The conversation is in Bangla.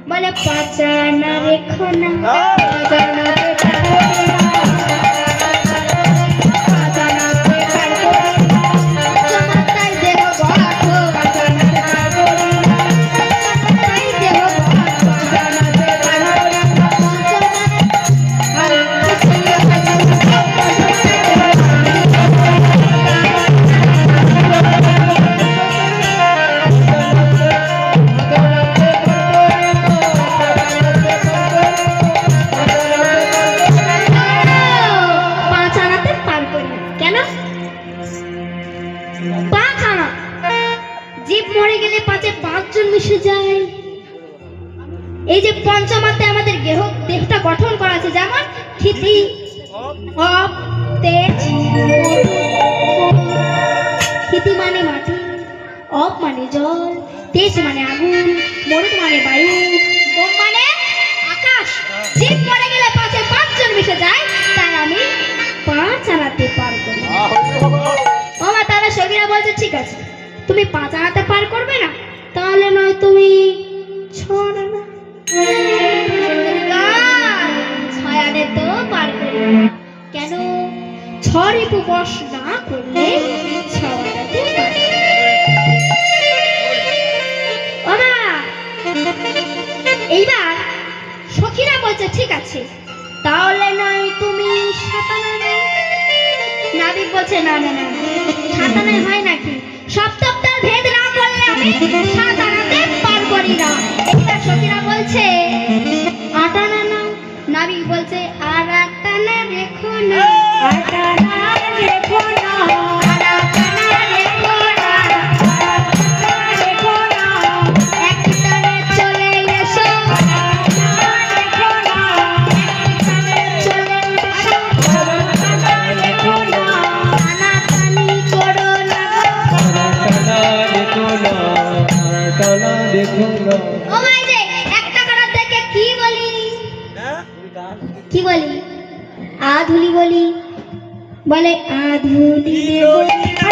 বলে পাচানা রেখো না এই যে পঞ্চমাতে আমাদের দেহটা গঠন করা আছে, যেমন ক্ষিতি, অপ, তেজ। ক্ষিতি মানে মাটি, অপ মানে জল, তেজ মানে আগুন, মরুদ মানে বায়ু, ওম মানে আকাশ। জীব মরে গেলে পাঁচে পাঁচজন মিশে যায়, তাই আমি পাঁচ আনাতে পারবো না। ওমা তাহলে সখীরা বলছে ঠিক আছে, তুমি পাঁচ আনাতে পার করবে না, তাহলে নয় তুমি ছয় আনা। ছয় আনে তো পার করবে না। কেন? ছয় উপবাস না করলে ছয় আনাতে পারবে না। ওমা এইবার সখীরা বলছে ঠিক আছে, তাহলে নয় তুমি সাত আনা। নাবিক বলছে না না না, সাত আনায় হয় নাকি? সপ্তমটার ভেদ না করলে আমি সাত আনাতে পার করি না। এইবার সখীরা বলছে আট আনা নাও। নাবিক বলছে আর আট আনা রেখো না, আট আনা রেখো না, আর আট আনা রেখো না, রেখো না। এক টানে চলে এসো, রেখো না, চলে এসো, রেখো না, টানাটানি করো না, ও ভাই যে একটা কাটার দেখে কি বলি, কি বলি? আধুলি বলি, বলে আধুলি বলি।